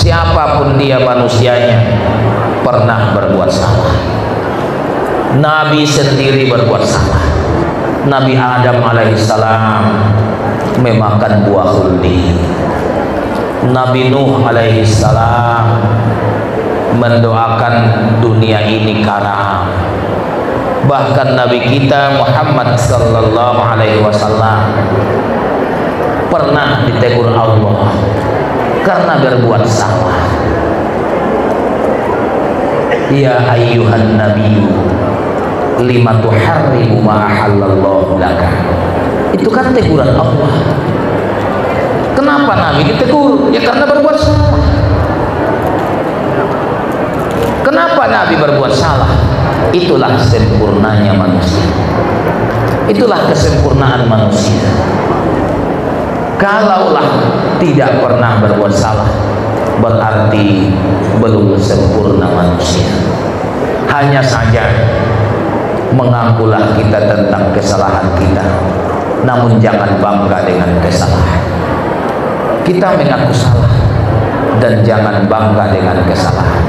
siapapun dia manusianya pernah berbuat salah. Nabi sendiri berbuat salah. Nabi Adam alaihissalam memakan buah khuldi. Nabi Nuh alaihissalam mendoakan dunia ini karam. Bahkan Nabi kita Muhammad sallallahu alaihi wasallam pernah ditegur Allah karena berbuat salah. Ya ayyuhan nabiyyu lima tuharrimu ma ahallallahu laka. Itu kan teguran Allah. Kenapa Nabi ditegur? Ya karena berbuat salah. Kenapa Nabi berbuat salah? Itulah sempurnanya manusia. Itulah kesempurnaan manusia. Kalaulah tidak pernah berbuat salah, berarti belum sempurna manusia. Hanya saja mengakulah kita tentang kesalahan kita, namun jangan bangga dengan kesalahan. Kita mengaku salah dan jangan bangga dengan kesalahan.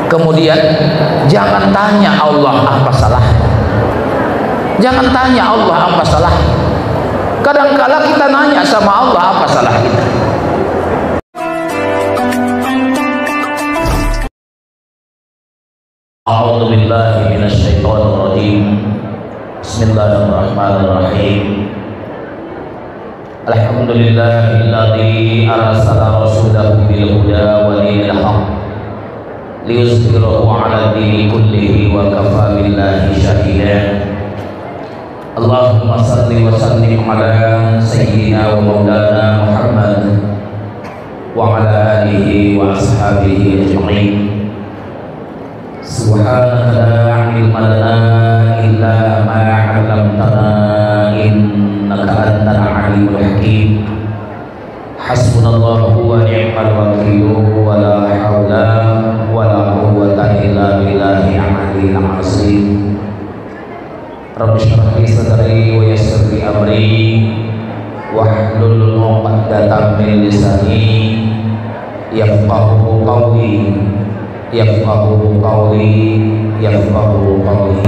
Kemudian jangan tanya Allah apa salah. Jangan tanya Allah apa salah. Kadang-kala kita nanya sama Allah apa salah kita. A'udzu billahi minasyaitonir rajim. Bismillahirrahmanirrahim. Alhamdulillahilladzi arsala rasulahu bil huda wa dinil haqq liyuzhirahu 'ala ad-dini kullihi wa kafa billahi shahida. Allahumma salli wa sallim ala sayyidina wa maulana Muhammad wa ala alihi wa ashabihi ajma'in. Subhanaka la ilma lana illa ma 'allamtana innaka antal alimul hakim. Hasbunallahu wa ni'mal wakil wa la haula wa la quwwata illa billahi al-'aliyyil 'azim. Rabbi shrah li sadri wa yassir li amri wahlul 'uqdatam min lisani yafqahu qawli yafqahu qawli yafqahu qawli.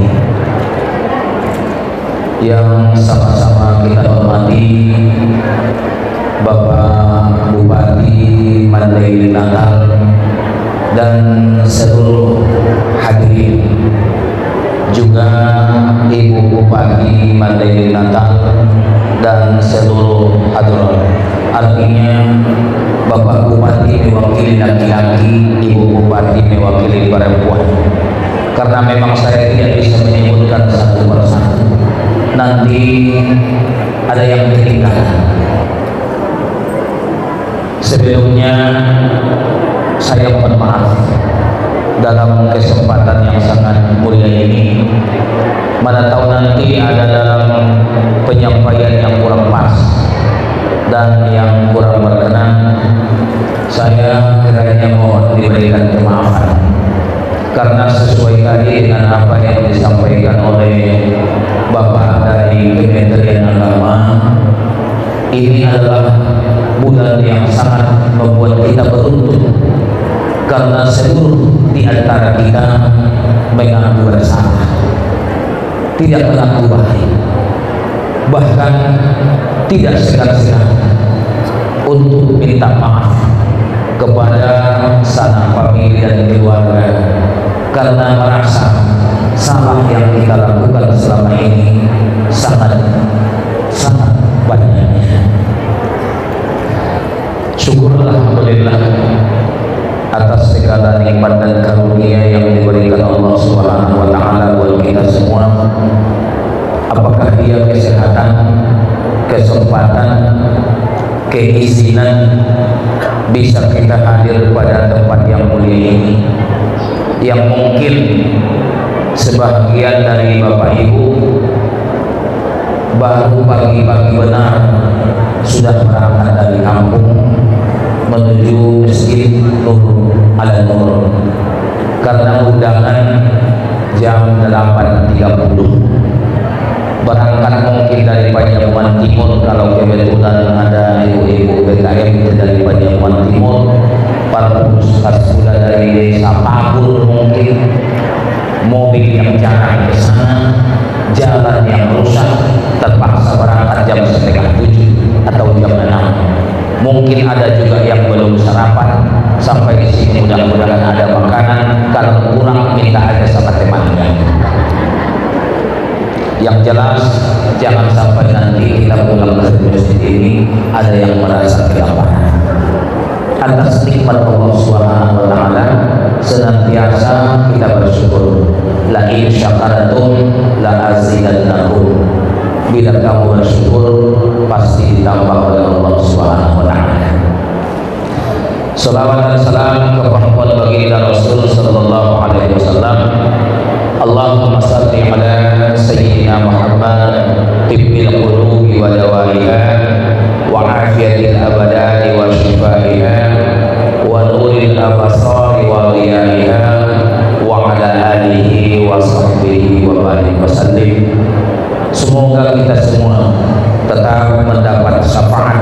Yang sama-sama kita hormati Bapak Bupati Mandailing Natal dan seluruh hadirin, juga Ibu Bupati Mandailing Natal dan seluruh hadirin. Artinya Bapak Bupati mewakili laki-laki, Ibu Bupati mewakili perempuan. Karena memang saya tidak bisa menyebutkan satu persatu, nanti ada yang ketinggalan. Sebelumnya saya mohon maaf dalam kesempatan yang sangat mulia ini. Mana tahu nanti ada dalam penyampaian yang kurang pas dan yang kurang berkenan, saya kiranya mohon diberikan kemaafan. Karena sesuai tadi dengan apa yang disampaikan oleh Bapak dari Kementerian Agama, ini adalah bulan yang sangat membuat kita beruntung, karena seluruh di antara kita mengaku bersalah, tidak mengaku baik, bahkan tidak segan-segan untuk minta maaf kepada sanak famili dan keluarga karena merasa salah yang kita lakukan selama ini sangat banyaknya. Syukur alhamdulillah atas segala nikmat dan karunia yang diberikan Allah Subhanahu wa taala buat kita semua. Apakah dia kesehatan, kesempatan, keizinan bisa kita hadir pada tempat yang mulia ini, yang mungkin sebagian dari Bapak Ibu baru pagi-pagi benar sudah berangkat dari kampung menuju Masjid Nur Al-Nur karena undangan jam 8.30. Berangkat mungkin dari Pajaman Timur kalau kebetulan ada ibu-ibu BKM dari Pajaman Timur, para ustaz-ustaz dari desa Pabur, mungkin mobil yang jarang ke sana, jalan yang rusak, terpaksa berangkat jam 6:30 atau jam 6. Mungkin ada juga yang belum sarapan, sampai di sini mudah-mudahan ada makanan, kalau kurang minta aja sama temannya. Yang jelas jangan sampai nanti kita pulang dari masjid ini ada yang merasa kelaparan. Atas nikmat Allah Subhanahu wa taala senantiasa kita bersyukur. La in syakartum la azidannakum. Bila kamu bersyukur pasti ditambah oleh Allah Subhanahu wa taala. Salawat dan salam kepada baginda Rasul sallallahu alaihi wasallam. Allahumma salli ala sayyidina Muhammad tibbil qulubi wa dawaiha wa afiyatil abadani wa shifaiha wa nuril abasari wa dhiyaiha wa ala alihi wa sahbihi wa barik wasallim. Semoga kita semua tetap mendapat syafaat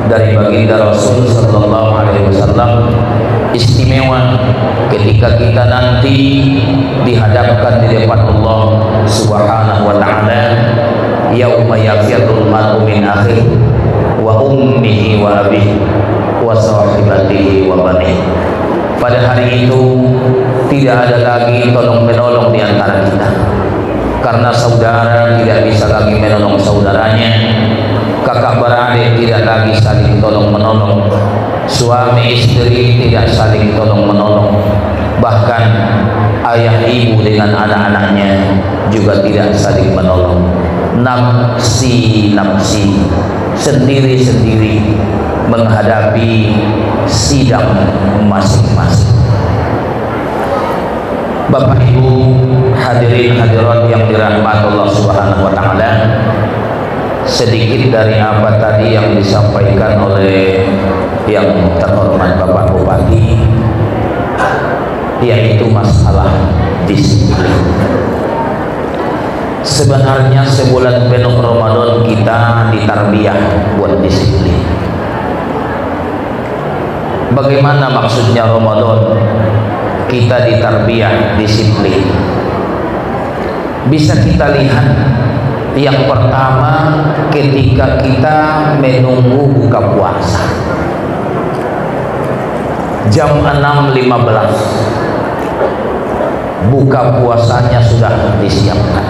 dari baginda Rasul sallallahu alaihi wasallam, istimewa ketika kita nanti dihadapkan di depan Allah Subhanahu wa taala, yauma yafirrul mar'u min akhihi wa ummihi wa abihi wa sahibatihi wa banihi. Pada hari itu tidak ada lagi tolong menolong di antara kita, karena saudara tidak bisa lagi menolong saudaranya, kakak beradik tidak lagi saling tolong menolong, suami istri tidak saling tolong menolong, bahkan ayah ibu dengan anak-anaknya juga tidak saling menolong. Nafsi nafsi, sendiri-sendiri menghadapi sidang masing-masing. Bapak Ibu hadirin hadirat yang dirahmati Allah Subhanahu wa taala, sedikit dari apa tadi yang disampaikan oleh yang terhormat Bapak Bupati, yaitu masalah disiplin. Sebenarnya sebulan penuh Ramadan kita ditarbiyah buat disiplin. Bagaimana maksudnya Ramadan kita ditarbiyah disiplin? Bisa kita lihat, yang pertama ketika kita menunggu buka puasa jam 6.15, buka puasanya sudah disiapkan,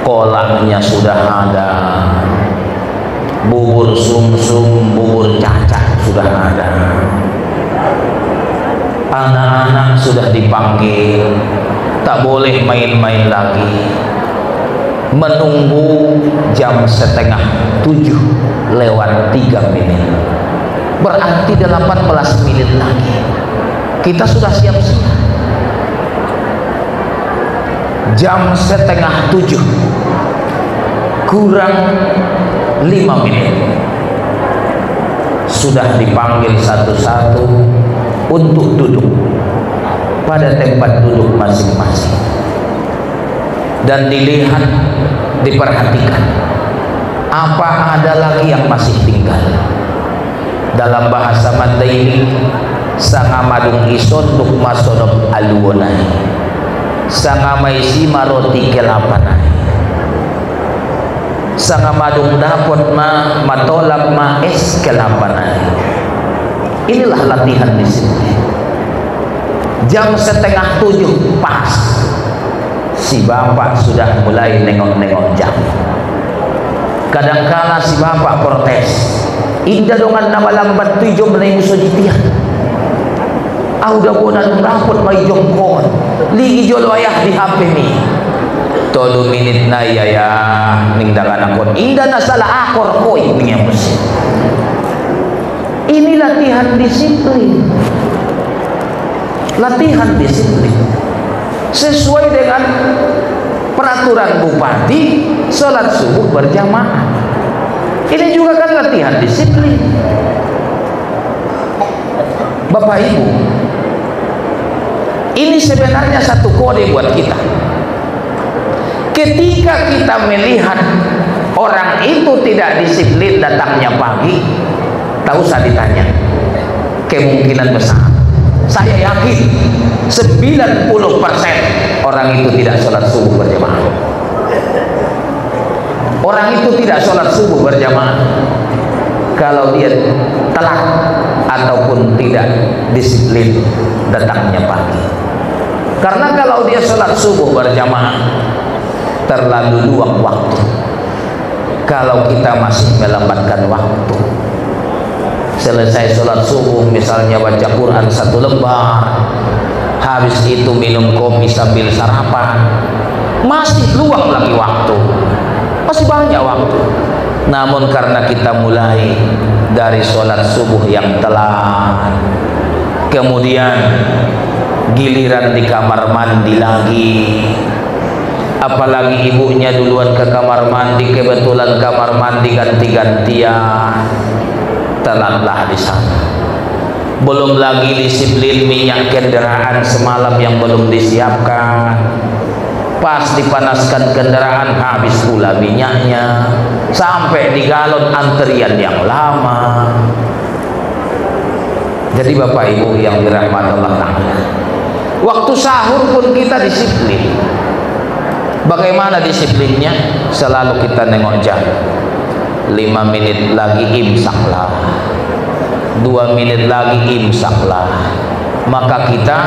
kolaknya sudah ada, bubur sumsum, bubur cacak sudah ada, anak-anak sudah dipanggil, tak boleh main-main lagi. Menunggu jam 6:30 lewat 3 menit, berarti 18 menit lagi kita sudah siap-siap. Jam 6:30 kurang 5 menit sudah dipanggil satu-satu untuk duduk pada tempat duduk masing-masing, dan dilihat, diperhatikan apa ada lagi yang masih tinggal. Dalam bahasa Madaini, sanga madung ison duk masonop aluonai, sanga maisi maroti kelapanai, sanga madung dapot ma matolak ma es kelapanai. Inilah latihan di sini. Jam 6:30 pas, si bapak sudah mulai nengok-nengok jam. Kadangkala si bapak protes, indah dongan nama lambat tujuh menai musuh jitian. Udah bonan rapot mai jongkon, li ijol wayah di HP ni. 3 menit na ya ning dangan akon. Indah na salah akor koy ning musuh. Ini latihan disiplin. Latihan disiplin sesuai dengan peraturan bupati, sholat subuh berjamaah. Ini juga kan latihan disiplin. Bapak Ibu, ini sebenarnya satu kode buat kita. Ketika kita melihat orang itu tidak disiplin, datangnya pagi, tak usah ditanya kemungkinan besar, saya yakin 90% orang itu tidak sholat subuh berjamaah. Orang itu tidak sholat subuh berjamaah kalau dia telat ataupun tidak disiplin datangnya pagi. Karena kalau dia sholat subuh berjamaah terlalu luang waktu. Kalau kita masih melambatkan waktu, selesai sholat subuh misalnya baca Quran 1 lembar, habis itu minum kopi sambil sarapan, masih luang lagi waktu, masih banyak waktu. Namun karena kita mulai dari sholat subuh yang telat, kemudian giliran di kamar mandi lagi, apalagi ibunya duluan ke kamar mandi, kebetulan kamar mandi ganti-gantian, telatlah di sana. Belum lagi disiplin minyak kendaraan semalam yang belum disiapkan, pas dipanaskan kendaraan habis pula minyaknya, sampai di galon antrian yang lama. Jadi Bapak Ibu yang dirahmati Allah Ta'ala, waktu sahur pun kita disiplin. Bagaimana disiplinnya? Selalu kita nengok jam, 5 menit lagi imsaklah, 2 menit lagi imsaklah. Maka kita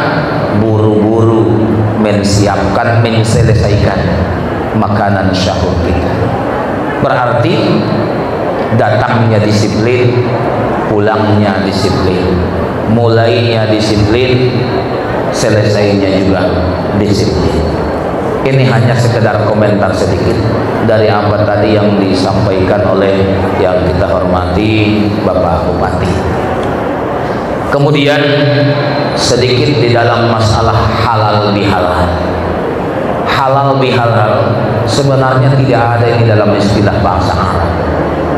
buru-buru mensiapkan, menyelesaikan makanan sahur kita. Berarti datangnya disiplin, pulangnya disiplin, mulainya disiplin, selesainya juga disiplin. Ini hanya sekedar komentar sedikit dari apa tadi yang disampaikan oleh yang kita hormati Bapak Bupati. Kemudian sedikit di dalam masalah halal bihalal. Halal bihalal sebenarnya tidak ada ini dalam istilah bahasa Arab.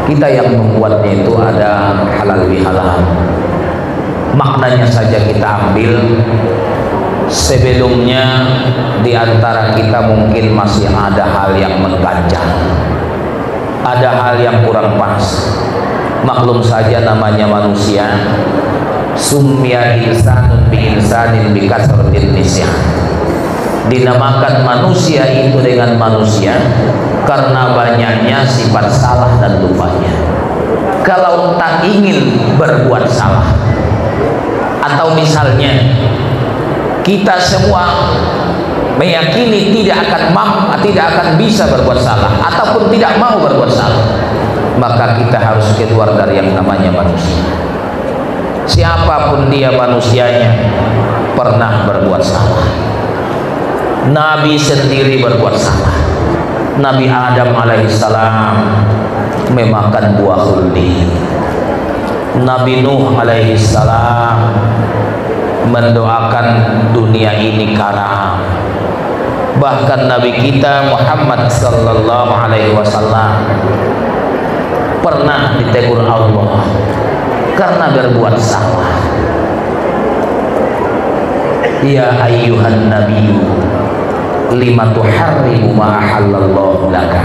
Kita yang membuatnya itu ada halal bihalal. Maknanya saja kita ambil. Sebelumnya di antara kita mungkin masih ada hal yang mengganjal, ada hal yang kurang pas. Maklum saja namanya manusia, sumya insanun bi insanin bi kasratin nisyan. Dinamakan manusia itu dengan manusia karena banyaknya sifat salah dan lupanya. Kalau tak ingin berbuat salah, atau misalnya kita semua meyakini tidak akan bisa berbuat salah ataupun tidak mau berbuat salah, maka kita harus keluar dari yang namanya manusia. Siapapun dia manusianya pernah berbuat salah. Nabi sendiri berbuat salah. Nabi Adam alaihissalam memakan buah khuldi. Nabi Nuh alaihissalam mendoakan dunia ini karam. Bahkan Nabi kita Muhammad sallallahu alaihi wasallam pernah ditegur Allah karena berbuat salah. Ya ayyuhan nabiyyu lima tuharrimu ma ahallallahu laka.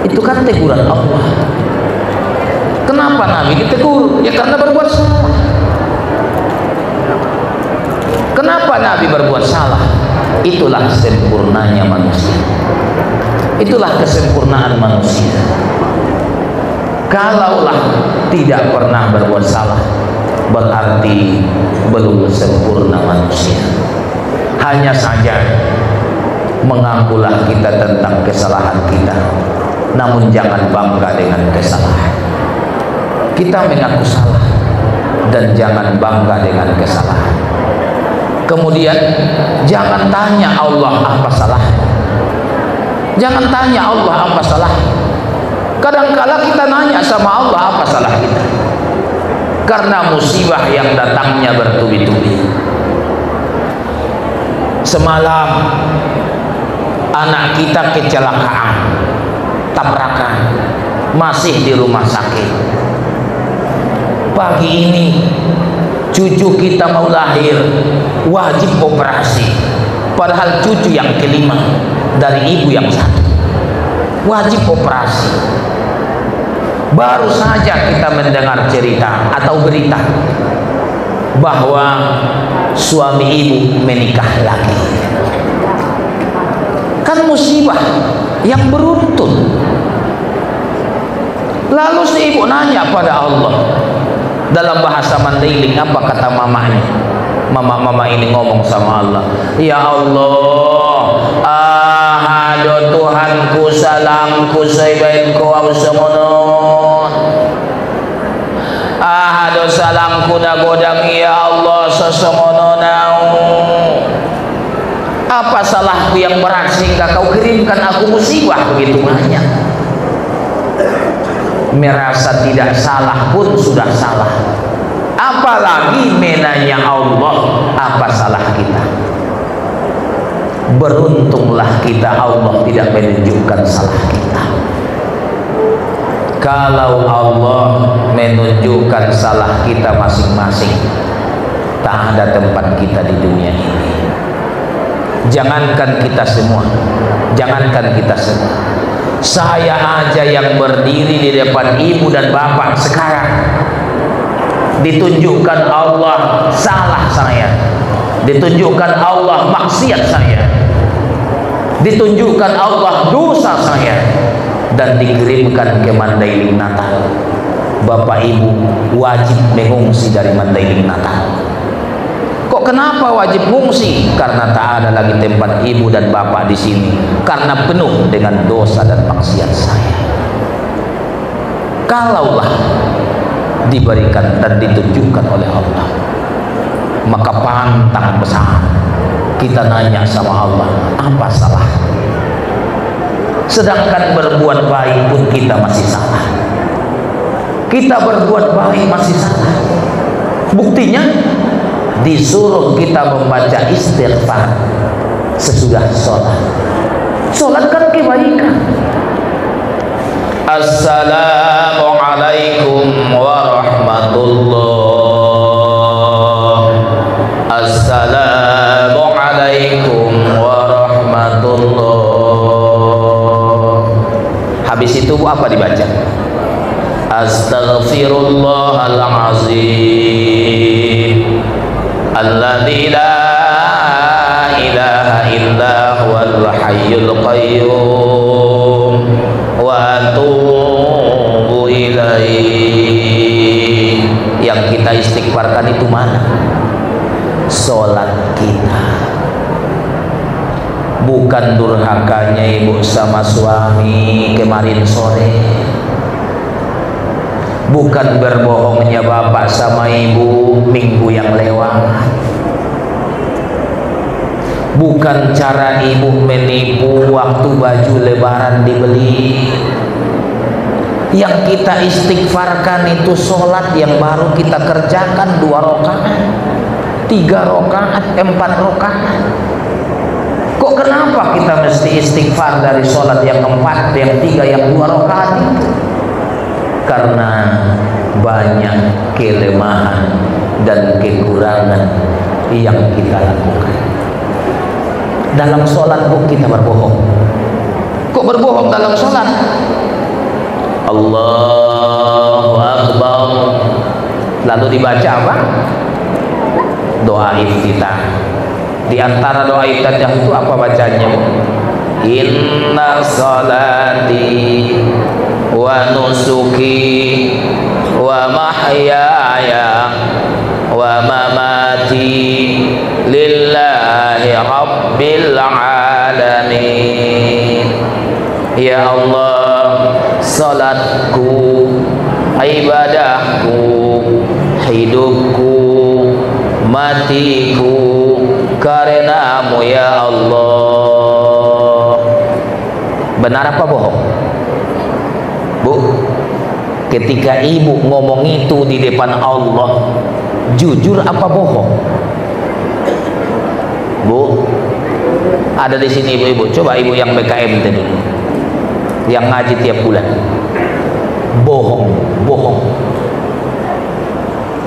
Itu kan teguran Allah. Kenapa Nabi ditegur? Ya karena berbuat salah. Kenapa Nabi berbuat salah? Itulah sempurnanya manusia. Itulah kesempurnaan manusia. Kalaulah tidak pernah berbuat salah, berarti belum sempurna manusia. Hanya saja mengakulah kita tentang kesalahan kita, namun jangan bangga dengan kesalahan. Kita mengaku salah dan jangan bangga dengan kesalahan. Kemudian jangan tanya Allah apa salah. Jangan tanya Allah apa salah. Kadang-kala kita nanya sama Allah apa salah kita, karena musibah yang datangnya bertubi-tubi. Semalam anak kita kecelakaan, tabrakan, masih di rumah sakit. Pagi ini cucu kita mau lahir, wajib operasi, padahal cucu yang kelima dari ibu yang satu, wajib operasi. Baru saja kita mendengar cerita atau berita bahwa suami ibu menikah lagi. Kan musibah yang beruntun. Lalu si ibu nanya pada Allah dalam bahasa Mandailing, apa kata mamanya? Mama ini ngomong sama Allah, ya Allah, ahado Tuhanku salamku saibainku awsamono, ahado salamku dagodang ya Allah sesemono nau. Apa salahku yang berat sehingga kau kirimkan aku musibah begitu banyak? Merasa tidak salah pun sudah salah, apalagi menanya Allah apa salah kita. Beruntunglah kita Allah tidak menunjukkan salah kita. Kalau Allah menunjukkan salah kita masing-masing, tak ada tempat kita di dunia ini. Jangankan kita semua, saya aja yang berdiri di depan ibu dan bapak sekarang, ditunjukkan Allah salah saya, ditunjukkan Allah maksiat saya, ditunjukkan Allah dosa saya, dan dikirimkan ke Mandailing Natal. Bapak ibu wajib mengungsi dari Mandailing Natal. Kok kenapa wajib mengungsi? Karena tak ada lagi tempat ibu dan bapak di sini, karena penuh dengan dosa dan maksiat saya. Kalaulah diberikan dan ditunjukkan oleh Allah, maka pantang besar kita nanya sama Allah, apa salah? Sedangkan berbuat baik pun kita masih salah. Kita berbuat baik masih salah. Buktinya disuruh kita membaca istighfar sesudah sholat. Sholat kan kebaikan. Assalamualaikum warahmatullah. Assalamualaikum warahmatullah. Habis itu apa dibaca? Astaghfirullahalazim alladzi la ilaha illa huwal hayyul qayyum wa atubu ilaih. Yang kita istighfarkan itu mana? Sholat kita. Bukan durhakanya ibu sama suami kemarin sore, bukan berbohongnya bapak sama ibu minggu yang lewat, bukan cara ibu menipu waktu baju lebaran dibeli. Yang kita istighfarkan itu sholat yang baru kita kerjakan 2 rakaat, 3 rakaat, 4 rakaat. Kok kenapa kita mesti istighfar dari sholat yang 4, yang 3, yang 2 rakaat itu? Karena banyak kelemahan dan kekurangan yang kita lakukan. Dalam sholat kok kita berbohong? Kok berbohong dalam sholat? Allahu Akbar. Lalu dibaca apa? Doa iftitah. Di antara doa iftitah itu apa bacanya? Inna salati wa nusuki wa mahyaya wa mamati lillahi rabbil alamin. Ya Allah, salatku, ibadahku, hidupku, matiku karenamu ya Allah. Benar apa bohong? Bu, ketika ibu ngomong itu di depan Allah, jujur apa bohong? Bu, ada di sini ibu-ibu. Coba ibu yang BKM itu dulu, yang ngaji tiap bulan. Bohong, bohong.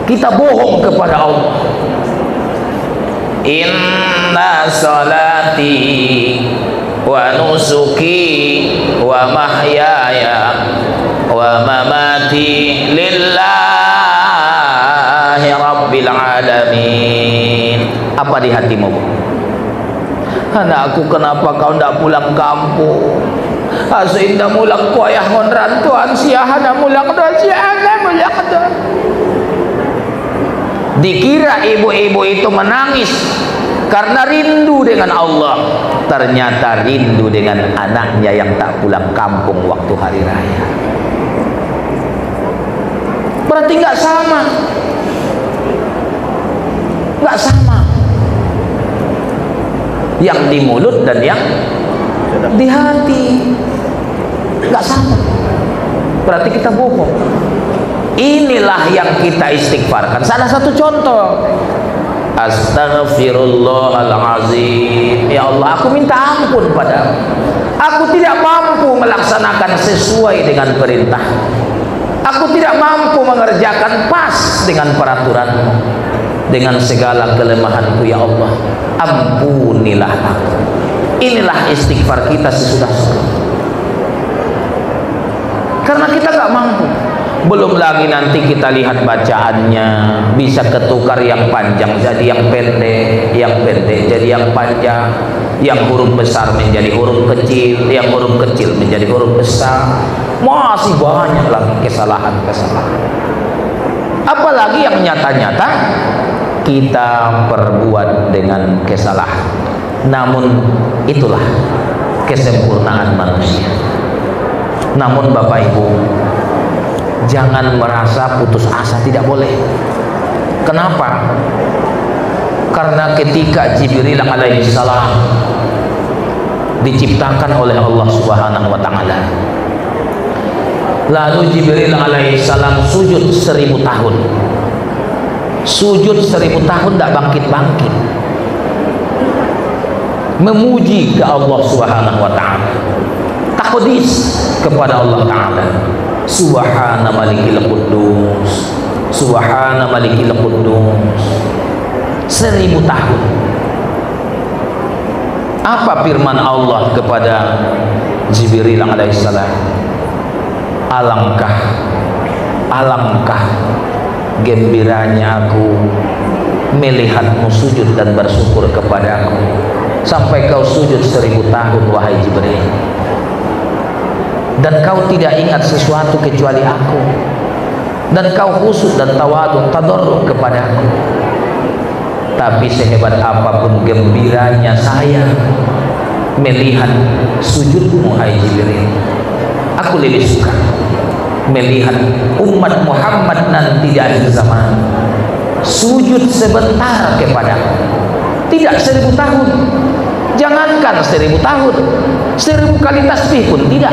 Kita bohong kepada Allah. Inna salati wa nusuki wa mahyaya wa mamati lillahi rabbil alamin. alamin. Apa di hatimu? Anakku, kenapa kau tidak pulang kampung? Asinda mulang ku ayah ngonran tuan siahana mulang doa siahana mulang doa. Dikira ibu-ibu itu menangis karena rindu dengan Allah, ternyata rindu dengan anaknya yang tak pulang kampung waktu hari raya. Berarti nggak sama, nggak sama yang di mulut dan yang di hati, nggak sama. Berarti kita bohong. Inilah yang kita istighfarkan. Salah satu contoh, Astaghfirullahalazim. Ya Allah, aku minta ampun padamu. Aku tidak mampu melaksanakan sesuai dengan perintah. Aku tidak mampu mengerjakan pas dengan peraturanmu. Dengan segala kelemahanku ya Allah, ampunilah aku. Inilah istighfar kita sesudah sholat. Karena kita nggak mampu. Belum lagi nanti kita lihat bacaannya, bisa ketukar yang panjang jadi yang pendek, yang pendek jadi yang panjang, yang huruf besar menjadi huruf kecil, yang huruf kecil menjadi huruf besar. Masih banyak lagi kesalahan-kesalahan. Apalagi yang nyata-nyata kita perbuat dengan kesalahan. Namun itulah kesempurnaan manusia. Namun Bapak Ibu, jangan merasa putus asa, tidak boleh. Kenapa? Karena ketika Jibril alaihissalam diciptakan oleh Allah Subhanahu wa ta'ala, lalu Jibril alaihissalam sujud 1000 tahun. Sujud 1000 tahun tidak bangkit-bangkit, memuji ke Allah Subhanahu wa ta'ala, takdis kepada Allah Ta'ala. Subhana malikil quddus, Subhana malikil quddus. 1000 tahun. Apa firman Allah kepada Jibril alaihissalam? Alangkah gembiranya aku melihatmu sujud dan bersyukur kepadaku sampai kau sujud 1000 tahun wahai Jibril, dan kau tidak ingat sesuatu kecuali aku, dan kau khusyuk dan tawadhu tadarruk kepadaku. Tapi sehebat apapun gembiranya saya melihat sujudmu hai Jibril, aku lebih suka melihat umat Muhammad nanti di akhir zaman sujud sebentar kepadaku, tidak 1000 tahun. Jangankan 1000 tahun, 1000 kali tasbih pun tidak.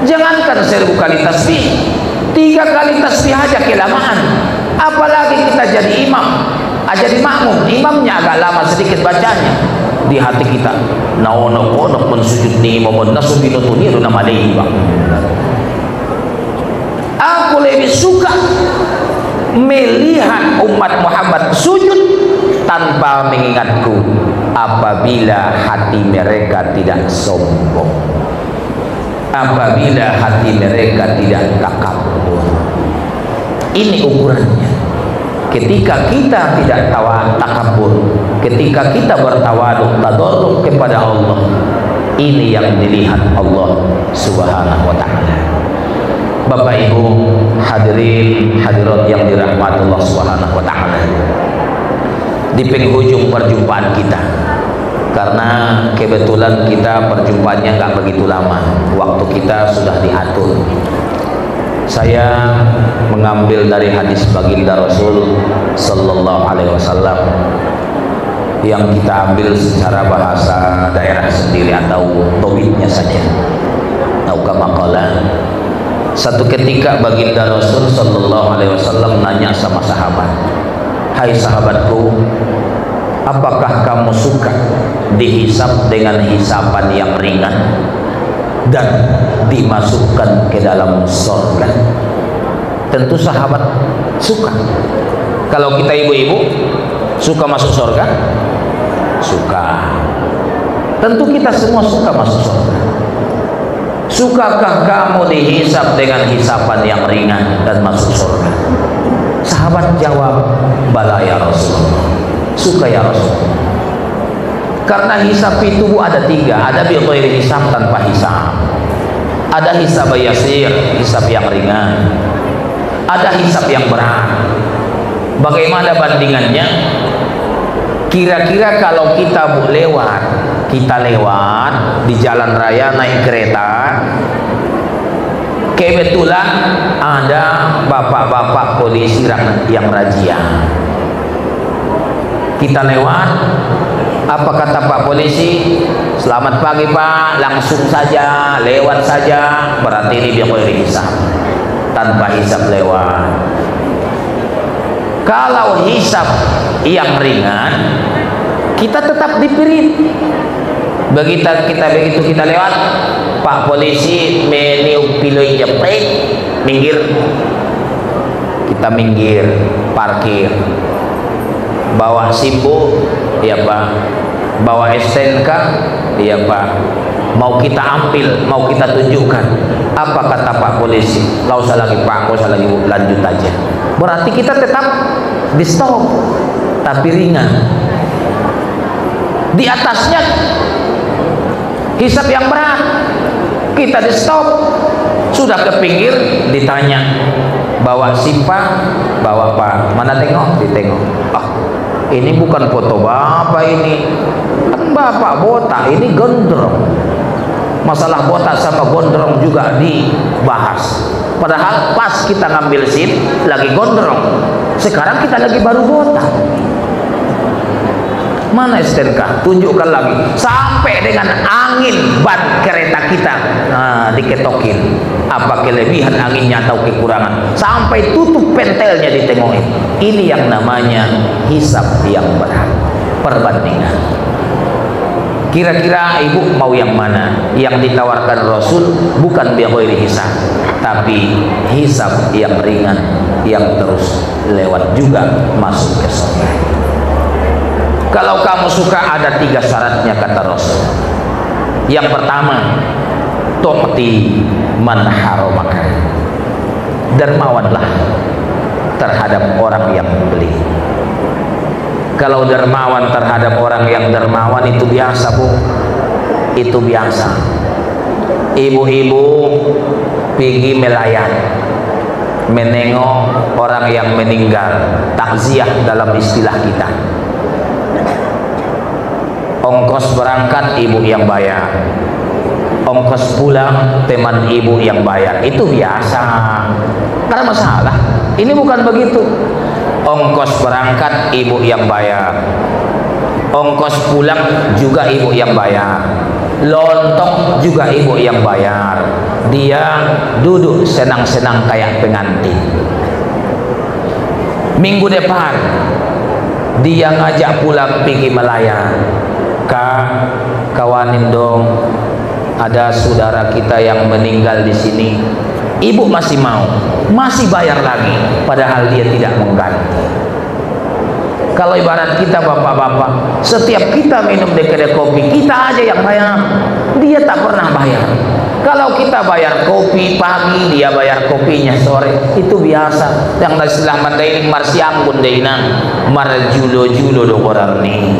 Jangankan 1000 kali tasbih, 3 kali tasbih aja kelamaan. Apalagi kita jadi imam, jadi makmum, imamnya agak lama sedikit bacanya. Di hati kita, naono kodok pun sujud ni imam nasubinu tuniru nama alaihi. Aku lebih suka melihat umat Muhammad sujud tanpa mengingatku, apabila hati mereka tidak sombong, apabila hati mereka tidak takabur. Ini ukurannya. Ketika kita tidak takabur, ketika kita bertawaduk tadarruk kepada Allah, ini yang dilihat Allah Subhanahu wa ta'ala. Bapak Ibu hadirin hadirat yang dirahmati Allah Subhanahu wa ta'ala, di penghujung perjumpaan kita, karena kebetulan kita perjumpaannya nggak begitu lama, waktu kita sudah diatur. Saya mengambil dari hadis baginda Rasul Sallallahu Alaihi Wasallam yang kita ambil secara bahasa daerah sendiri atau tobitnya saja. Naukamaqala. Satu ketika baginda Rasul Sallallahu Alaihi Wasallam nanya sama sahabat, hai sahabatku, apakah kamu suka dihisab dengan hisaban yang ringan dan dimasukkan ke dalam surga? Tentu sahabat suka. Kalau kita ibu-ibu suka masuk surga? Suka. Tentu kita semua suka masuk surga. Sukakah kamu dihisab dengan hisaban yang ringan dan masuk surga? Sahabat jawab, bala ya Rasulullah, suka ya Rasulullah. Karena hisab itu ada 3, ada bi ghairi hisab, tanpa hisab, ada hisab yasir, hisab yang ringan, ada hisab yang berat. Bagaimana bandingannya? Kira-kira kalau kita lewat di jalan raya naik kereta, kebetulan ada bapak-bapak polisi yang razia. Kita lewat, apa kata Pak polisi? Selamat pagi Pak, langsung saja, lewat saja. Berarti ini dia boleh hisab, tanpa hisab lewat. Kalau hisab yang ringan, kita tetap dipirit. Begitu kita lewat, Pak polisi meniup pilih jepret, minggir. Kita minggir, parkir. Bawa SIM-bu, iya Pak. Bawa STNK, iya Pak. Mau kita ambil, mau kita tunjukkan. Apa kata Pak polisi? Nggak usah lagi Pak, nggak usah lagi, lanjut aja. Berarti kita tetap di stop, tapi ringan. Di atasnya hisab yang berat, kita di stop, sudah ke pinggir, ditanya, bawa SIM Pak, bawa Pak, mana tengok, ditengok. Ini bukan foto bapak, ini kan bapak botak, ini gondrong. Masalah botak sama gondrong juga dibahas. Padahal pas kita ngambil SIM lagi gondrong, sekarang kita lagi baru botak. Mana STNK? Tunjukkan lagi. Sampai dengan angin ban kereta kita diketokin. Apa kelebihan anginnya atau kekurangan? Sampai tutup pentelnya ditengokin. Ini yang namanya hisab yang berat. Perbandingan. Kira-kira ibu mau yang mana? Yang ditawarkan Rasul bukan bighairi hisab, tapi hisab yang ringan, yang terus lewat juga masuk ke surga. Kalau kamu suka, ada 3 syaratnya kata Rasul. Yang pertama, tu'ti man haramaka. Dermawanlah terhadap orang yang beli. Kalau dermawan terhadap orang yang dermawan itu biasa Bu, itu biasa. Ibu-ibu pergi melayat, menengok orang yang meninggal, takziah dalam istilah kita. Ongkos berangkat ibu yang bayar, ongkos pulang teman ibu yang bayar, itu biasa. Karena masalah ini bukan begitu. Ongkos berangkat ibu yang bayar, ongkos pulang juga ibu yang bayar, lontong juga ibu yang bayar. Dia duduk senang-senang kayak pengantin. Minggu depan dia ngajak pulang pergi melayat. Kak, kawanin dong, ada saudara kita yang meninggal di sini. Ibu masih mau, masih bayar lagi, padahal dia tidak mengganti. Kalau ibarat kita bapak-bapak, setiap kita minum di kedai kopi, kita aja yang bayar, dia tak pernah bayar. Kalau kita bayar kopi pagi, dia bayar kopinya sore, itu biasa. Yang istilah mandailing marsiang bundainang, marjulo-julo do orang nih.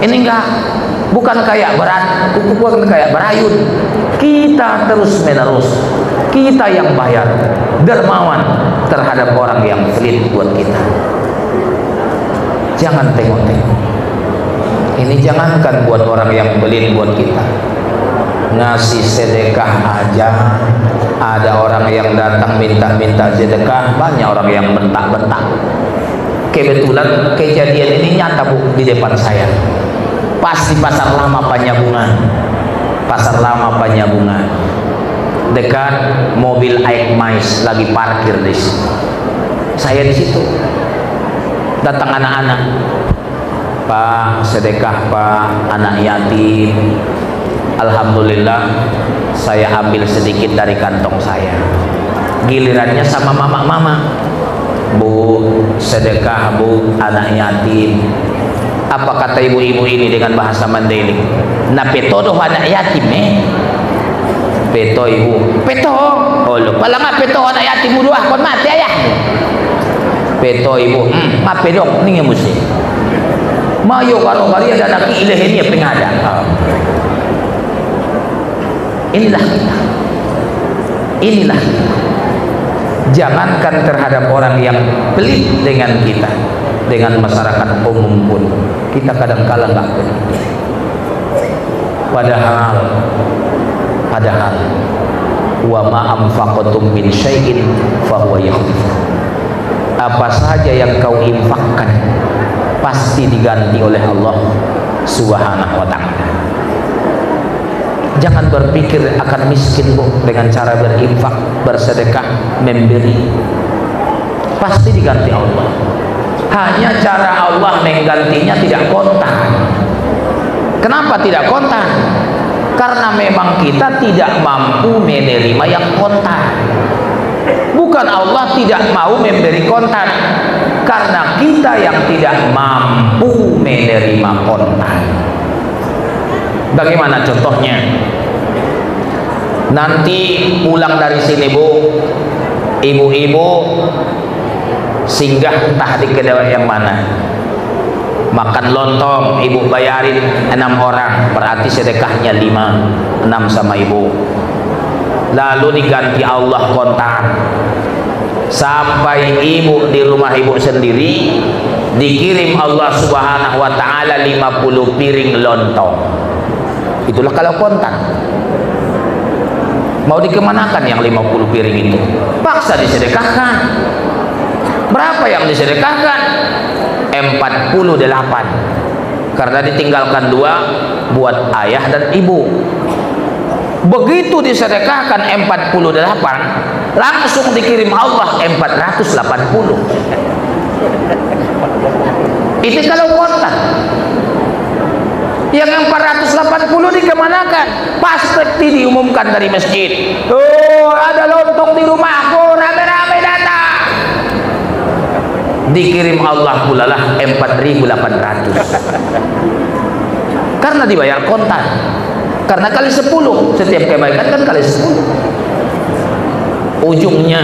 Ini enggak, bukan kayak berat, bukan kayak berayun. Kita terus menerus, kita yang bayar, dermawan terhadap orang yang pelit buat kita. Jangan tengok-tengok. Ini jangankan buat orang yang pelit buat kita, ngasih sedekah aja. Ada orang yang datang minta-minta sedekah, banyak orang yang bentak-bentak. Kebetulan kejadian ini nyata Bu di depan saya. Pas di Pasar Lama Panyabungan, Pasar Lama Panyabungan, dekat mobil Aikmais lagi parkir di situ. Saya di situ. Datang anak-anak, Pak, sedekah Pak, anak yatim. Alhamdulillah, saya ambil sedikit dari kantong saya. Gilirannya sama mama-mama, Bu, sedekah Bu, anak yatim. Apa kata ibu-ibu ini dengan bahasa Mandailing? Na peto doh anak yatim Peto ibu, peto. Oh lo, pala nga peto anak yatim mo doh kon mati ayah. peto ibu apa dong ini mesti mayo kalau kali ada nak ileh ini pengada. Inilah kita. Inilah kita. Jangankan terhadap orang yang pelit dengan kita, dengan masyarakat umum pun kita kadang-kala nggak pelit. Padahal wa ma anfaqtum min syai'in fahuwa yukhlifu. Apa saja yang kau infakkan pasti diganti oleh Allah Subhanahu wa ta'ala. Jangan berpikir akan miskin dengan cara berinfak, bersedekah, memberi. Pasti diganti Allah. Hanya cara Allah menggantinya tidak kontan. Kenapa tidak kontan? Karena memang kita tidak mampu menerima yang kontan. Bukan Allah tidak mau memberi kontan, karena kita yang tidak mampu menerima kontan. Bagaimana contohnya? Nanti pulang dari sini bu, ibu-ibu singgah entah di kedai yang mana, makan lontong, ibu bayarin 6 orang, berarti sedekahnya 5, 6 sama ibu. Lalu diganti Allah kontan. Sampai ibu di rumah ibu sendiri dikirim Allah Subhanahu wa ta'ala 50 piring lontong. Itulah kalau kontan. Mau dikemanakan yang 50 piring itu? Paksa disedekahkan. Berapa yang disedekahkan? 48. Karena ditinggalkan 2 buat ayah dan ibu. Begitu disedekahkan 48, langsung dikirim Allah 480. Itu kalau kontan. Yang 480 dikemanakan? Pasti diumumkan dari masjid. Oh, ada lontong di rumahku, rame-rame datang. Dikirim Allah pula lah 4.800. Karena dibayar kontan. Karena kali 10, setiap kebaikan kan kali 10. Ujungnya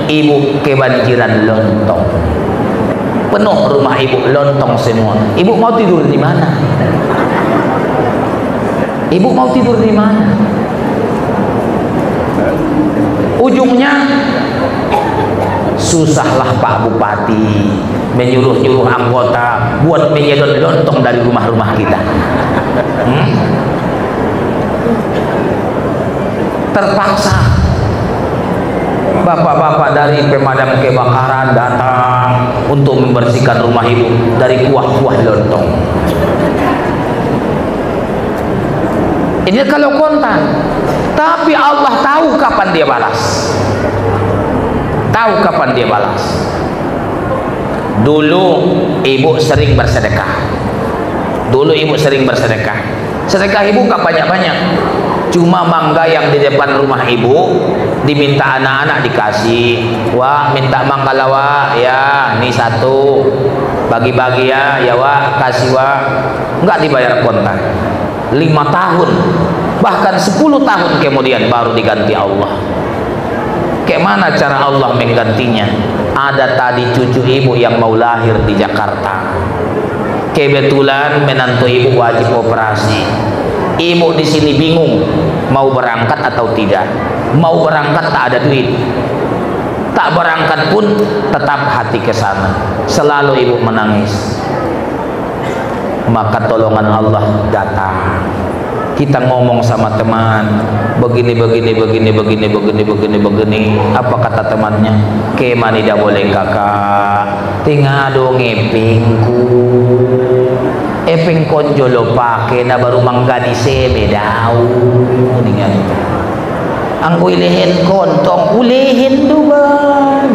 ibu kebanjiran lontong. Penuh rumah ibu lontong semua. Ibu mau tidur di mana? Ibu mau tidur di mana? Ujungnya susahlah Pak Bupati menyuruh-nyuruh anggota buat menyedot lontong dari rumah-rumah kita. Terpaksa bapak-bapak dari pemadam kebakaran datang untuk membersihkan rumah ibu dari kuah-kuah lontong. Ini kalau kontan. Tapi Allah tahu kapan dia balas. Tahu kapan dia balas. Dulu ibu sering bersedekah. Sedekah ibu gak banyak-banyak. Cuma mangga yang di depan rumah ibu diminta anak-anak dikasih. Wah, minta mangga lawa ya, ini 1 bagi-bagi ya wah kasih wah. Enggak dibayar kontan. 5 tahun bahkan 10 tahun kemudian baru diganti Allah. Kayak mana cara Allah menggantinya? Ada tadi cucu ibu yang mau lahir di Jakarta. Kebetulan menantu ibu wajib operasi. Ibu di sini bingung mau berangkat atau tidak. Mau berangkat tak ada duit. Tak berangkat pun tetap hati ke sana. Selalu ibu menangis. Maka tolongan Allah datang. Kita ngomong sama teman, begini. Apa kata temannya? Kemani dah boleh kakak. Tingado ngepingku. Eping konjolo pake na baru manggadi seme daun dengan angku ilehen kontong ulehin duban.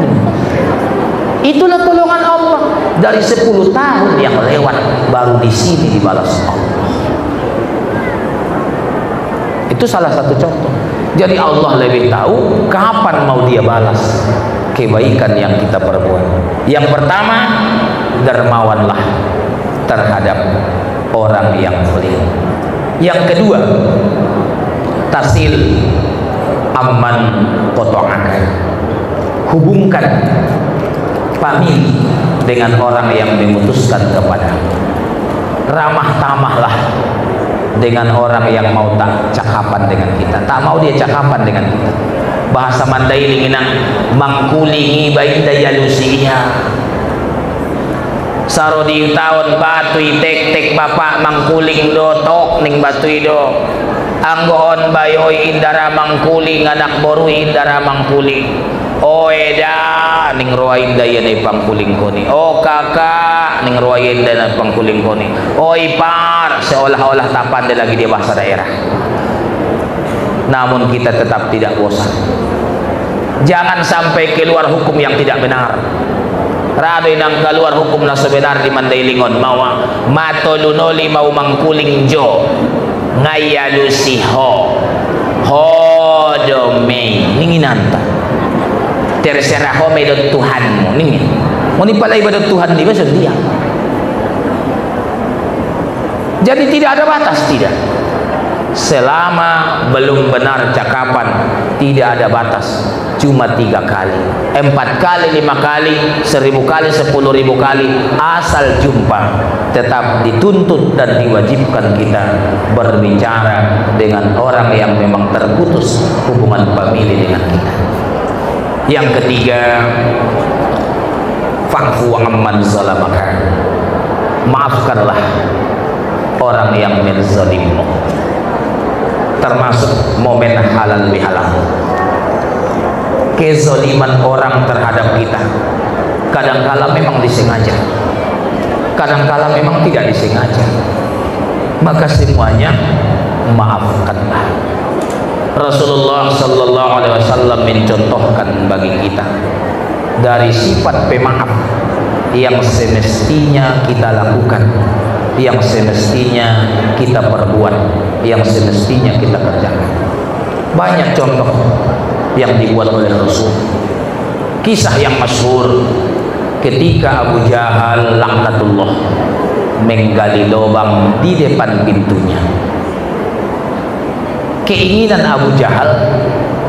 Itulah tolongan Allah. Dari 10 tahun yang lewat baru di sini dibalas Allah. Itu salah satu contoh. Jadi Allah lebih tahu kapan mau dia balas kebaikan yang kita perbuat. Yang pertama, dermawanlah terhadap orang yang pelit. Yang kedua, tasil amman qata'aka. Hubungkan famili dengan orang yang memutuskan kepada. Ramah tamahlah dengan orang yang mau tak cakapan dengan kita, tak mau dia cakapan dengan kita. Bahasa Mandailing inang mangkulingi bayi daya lusia. Saro di tahun batui tek bapak mangkuling do tok ning batui do. Anggoon bayoy indara mangkuling anak boru indara mangkuling. Eda ning ruain daya ni pangkuling ko ni. Oh kakak ning ruain daya pangkuling ko ni. Oh ipar seolah-olah tak pandai lagi dia bahasa daerah. Namun kita tetap tidak bosan. Jangan sampai keluar hukum yang tidak benar. Radoy nang keluar hukum na sebenar di Mandailingon mawa matolunoli mau mangkuling jo ngayalusiho hodome ninginanta terserah ho medot Tuhanmu ningin muni pala ibadat Tuhan di bahasa dia. Jadi tidak ada batas, tidak. Selama belum benar cakapan tidak ada batas, cuma 3 kali, 4 kali, 5 kali, 1000 kali, 10.000 kali, asal jumpa tetap dituntut dan diwajibkan kita berbicara dengan orang yang memang terputus hubungan famili dengan kita. Yang ketiga, fa'fu amman zalamaka, maafkanlah orang yang menzalimmu. Termasuk momen halal bihalal. Kezaliman orang terhadap kita kadangkala memang disengaja, kadangkala memang tidak disengaja, maka semuanya maafkanlah. Rasulullah sallallahu alaihi wasallam mencontohkan bagi kita dari sifat pemaaf yang semestinya kita lakukan, yang semestinya kita perbuat, yang semestinya kita kerjakan. Banyak contoh yang dibuat oleh Rasul. Kisah yang masyhur ketika Abu Jahal laknatullah menggali lubang di depan pintunya. Keinginan Abu Jahal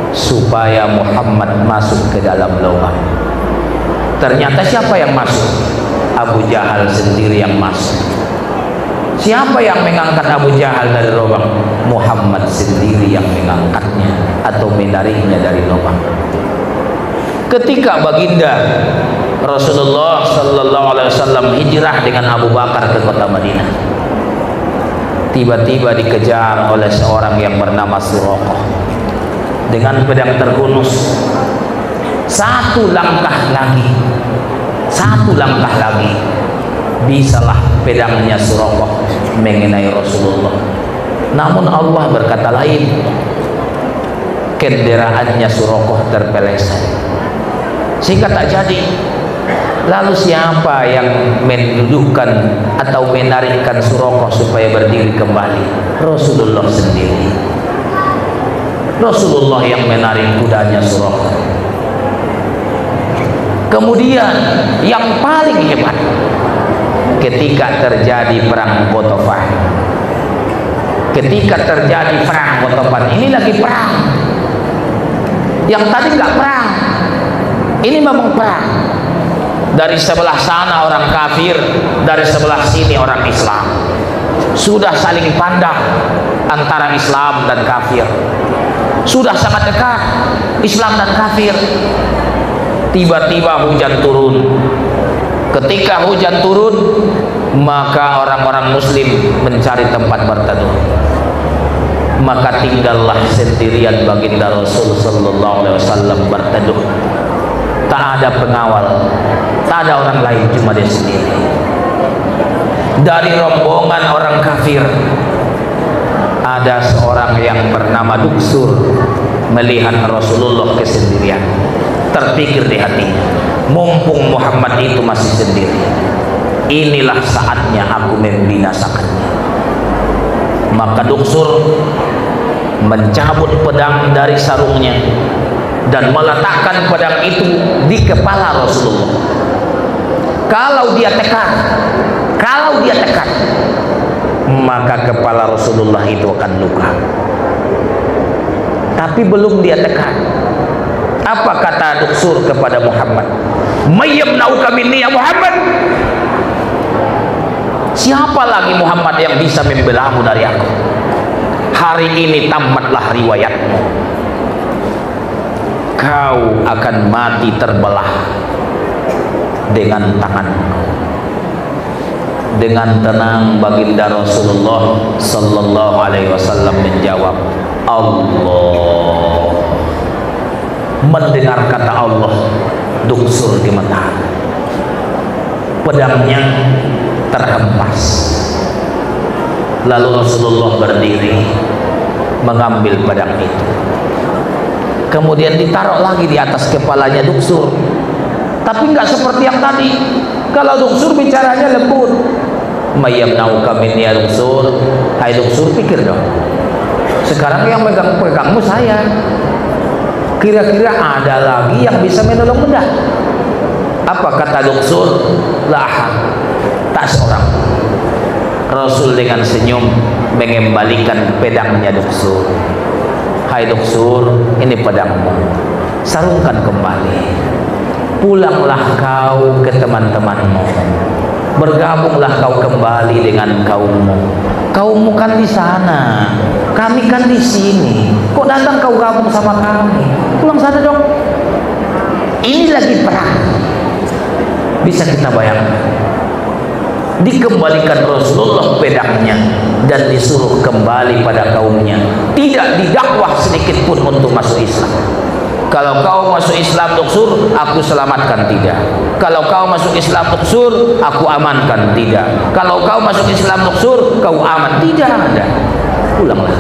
supaya Muhammad masuk ke dalam lubang. Ternyata siapa yang masuk? Abu Jahal sendiri yang masuk. Siapa yang mengangkat Abu Jahal dari lubang? Muhammad sendiri yang mengangkatnya atau menariknya dari lubang. Ketika baginda Rasulullah sallallahu alaihi wasallam hijrah dengan Abu Bakar ke kota Madinah, tiba-tiba dikejar oleh seorang yang bernama Suraqah dengan pedang terhunus. Satu langkah lagi bisalah pedangnya Suraqah mengenai Rasulullah. Namun Allah berkata lain, kenderaannya Suraqah terpeleset sehingga tak jadi. Lalu siapa yang mendudukkan atau menarikkan Suraqah supaya berdiri kembali? Rasulullah sendiri. Rasulullah yang menarik kudanya Suraqah. Kemudian yang paling hebat, ketika terjadi perang Ghatafan, ketika terjadi perang Ghatafan, ini lagi perang. Yang tadi nggak perang, ini memang perang. Dari sebelah sana orang kafir, dari sebelah sini orang Islam. Sudah saling pandang antara Islam dan kafir. Sudah sangat dekat Islam dan kafir. Tiba-tiba hujan turun. Ketika hujan turun, maka orang-orang muslim mencari tempat berteduh. Maka tinggallah sendirian baginda Rasul sallallahu alaihi wasallam berteduh. Tak ada pengawal, tak ada orang lain, cuma dia sendiri. Dari rombongan orang kafir ada seorang yang bernama Duksur melihat Rasulullah kesendirian. Terpikir di hatinya, mumpung Muhammad itu masih sendiri, inilah saatnya aku membinasakannya. Maka Duksur mencabut pedang dari sarungnya dan meletakkan pedang itu di kepala Rasulullah. Kalau dia tekan, maka kepala Rasulullah itu akan luka. Tapi belum dia tekan, apa kata Duksur kepada Muhammad? Mayyamna'uka minni ya Muhammad. Siapa lagi Muhammad yang bisa membelamu dari aku? Hari ini tamatlah riwayatmu. Kau akan mati terbelah dengan tanganku. Dengan tenang baginda Rasulullah sallallahu alaihi wasallam menjawab, Allah. Mendengar kata Allah, Duksur gemetar, pedangnya terhempas. Lalu Rasulullah berdiri mengambil pedang itu, kemudian ditaruh lagi di atas kepalanya Duksur, tapi nggak seperti yang tadi. Kalau Duksur bicaranya lembut, Mayyamna'uka minni ya Duksur. Hai Duksur, pikir dong, sekarang yang megang-pegangmu saya, kira-kira ada lagi yang bisa menolong mudah? Apa kata Duksur? La ahad, tak seorang. Rasul dengan senyum mengembalikan pedangnya Duksur. Hai Duksur, ini pedangmu, sarungkan kembali. Pulanglah kau ke teman-temanmu, bergabunglah kau kembali dengan kaummu. Kaummu kan di sana, kami kan di sini. Kok datang kau gabung sama kami? Pulang sana dong. Ini lagi perang. Bisa kita bayangkan, dikembalikan Rasulullah pedangnya dan disuruh kembali pada kaumnya. Tidak didakwah sedikit pun untuk masuk Islam. Kalau kau masuk Islam Duksur, aku selamatkan, tidak. Kalau kau masuk Islam Duksur, aku amankan, tidak. Kalau kau masuk Islam Duksur, kau aman, tidak ada. Pulanglah.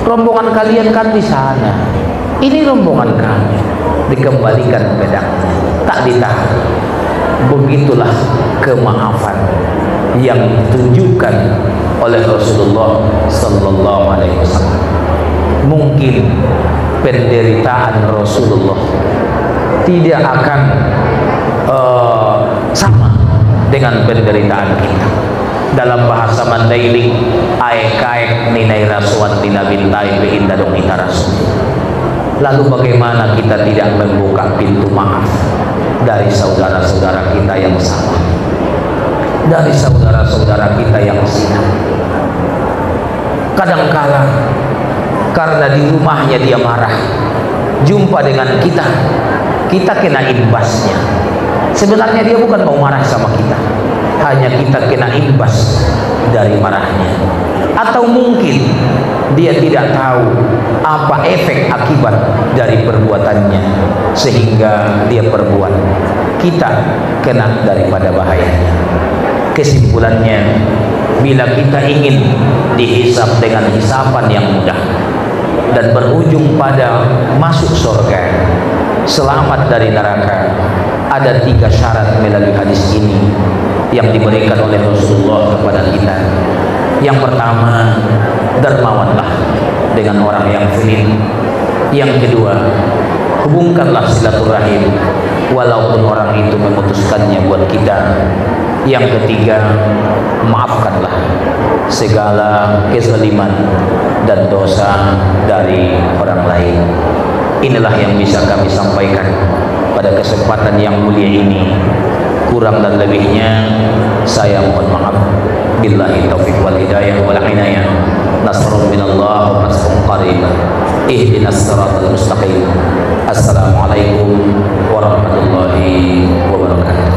Rombongan kalian kan di sana. Ini rombongan kami. Dikembalikan pedangnya, tak ditahan. Begitulah kemaafan yang ditunjukkan oleh Rasulullah sallallahu alaihi wasallam. Mungkin penderitaan Rasulullah tidak akan sama dengan penderitaan kita. Dalam bahasa Mandailing, aek-aek ninai rasuat tina bintai behinda dong ita rasul. Lalu bagaimana kita tidak membuka pintu maaf dari saudara-saudara kita yang salah, dari saudara-saudara kita yang silap? Kadangkala karena di rumahnya dia marah, jumpa dengan kita, kita kena imbasnya. Sebenarnya dia bukan mau marah sama kita, hanya kita kena imbas dari marahnya. Atau mungkin dia tidak tahu apa efek akibat dari perbuatannya, sehingga dia perbuat. Kita kena daripada bahayanya. Kesimpulannya, bila kita ingin dihisap dengan hisapan yang mudah dan berujung pada masuk surga, selamat dari neraka, ada 3 syarat melalui hadis ini yang diberikan oleh Rasulullah kepada kita. Yang pertama, dermawanlah dengan orang yang filin. Yang kedua, hubungkanlah silaturahim walaupun orang itu memutuskannya buat kita. Yang ketiga, maafkanlah segala kezaliman dan dosa dari orang lain. Inilah yang bisa kami sampaikan pada kesempatan yang mulia ini. Kurang dan lebihnya saya mohon maaf. Billahi taufiq wal hidayah wal inayah. Nasrun minallah wa nasrun qarib. Ihdinas siratal mustaqim. Assalamualaikum warahmatullahi wabarakatuh.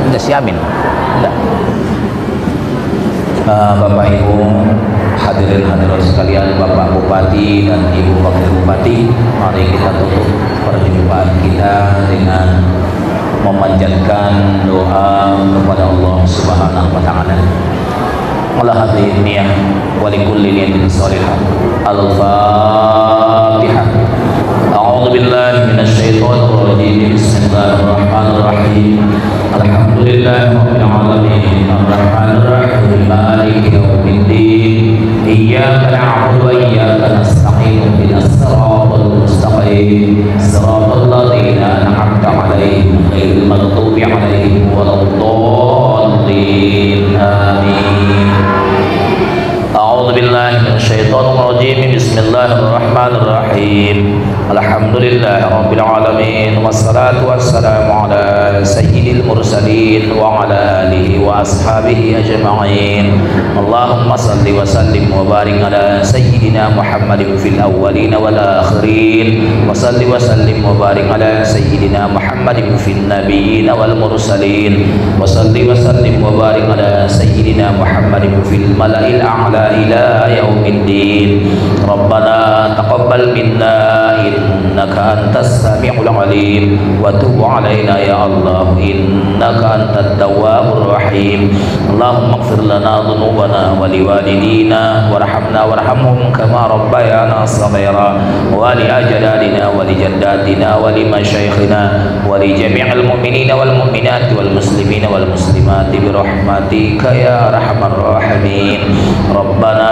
Enggak siamin. Enggak. Bapak Ibu hadirin hadirat sekalian, Bapak Bupati dan Ibu Wakil Bupati, mari kita tutup perjumpaan kita dengan memanjatkan doa kepada Allah Subhanahu wa taala. Ala hadhihi niyah wa likulli niyatin shalihah. Al-Fatihah. A'udzu billahi minasyaitonir rajim. Bismillahirrahmanirrahim. Alhamdulillahirabbil alamin. Arrahmanir rahim. Maliki yaumiddin. Iyyaka na'budu wa iyyaka nasta'in. Ihdinas siratal mustaqim. Siratal ladzina an'amta 'alaihim ghairil maghdubi 'alaihim waladdallin. Amin. A'udzu billahi minasyaitonir rajim. Bismillahirrahmanirrahim. Alhamdulillahirabbil alamin. alamin. Wassalatu wassalamu ala sayyidil mursalin wa ala alihi wa ashabihi ajma'in. Allahumma salli wa sallim wa barik ala sayyidina Muhammadin fil awwalin wal akhirin. Wa salli wa sallim wa barik ala sayyidina Muhammadin fil nabiyyin wal mursalin. Wa salli wa sallim wa barik ala sayyidina Muhammadin fil mala'il a'la ila yaumiddin. Rabbana taqabbal minna innaka antas sami'ul alim wa tub alaina ya Allah innaka antat tawwabur rahim. Allahumma ighfir lana dhunubana wa liwalidina warhamna warhamhum kama rabbayana saghira wa li ajdadina wa li jaddatina wa li masyayikhina wa li jami'il mu'minina wal mu'minati wal muslimina wal muslimati bi rahmatika ya arhamar rahimin. Rabbana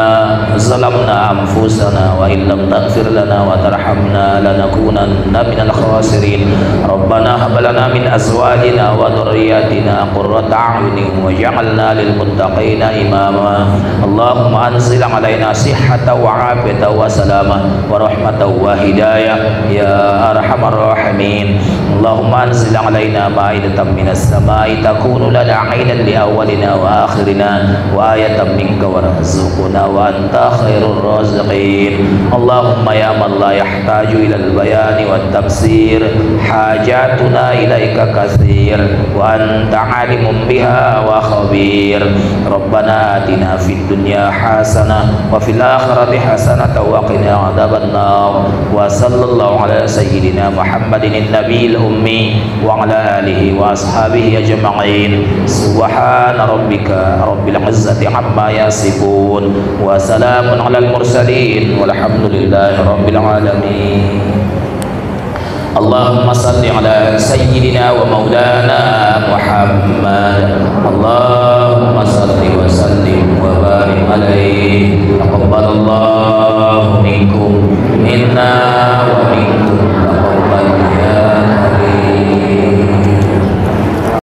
zalamna anfusana wa illam taghfir lana wa tarhamna lanakunanna minal khasirin. Rabbana hab lana min azwajina wa dhurriyyatina qurrata a'yunin waj'alna lil muttaqina imama. Allahumma anzil alaina sihhatan wa 'afiyatan wa salama wa rahmatan wa hidayah ya arhamar rahimin. Allahumma anzil alaina ma'idatan minas sama'i takunu lana 'ainan li awwalina wa akhirina wa ayatan minka warzuqna wa anta khairur raziqin. Allahumma ya man la yahtaju ila al-bayani wat tafsir hajatuna ilaika katsir wa anta alimun biha wa khabir. Rabbana atina fid dunya hasanah wa fil akhirati hasanah wa qina adzabannar. Wa sallallahu ala sayyidina Muhammadin nabiyil ummi wa ala alihi wa ashabihi ajma'in. Subhana rabbika rabbil izzati amma yasifun wa salamun alal mursalin walhamdulillahi rabbil alamin. Allahumma salli ala sayyidina wa maulana Muhammad. Allahumma salli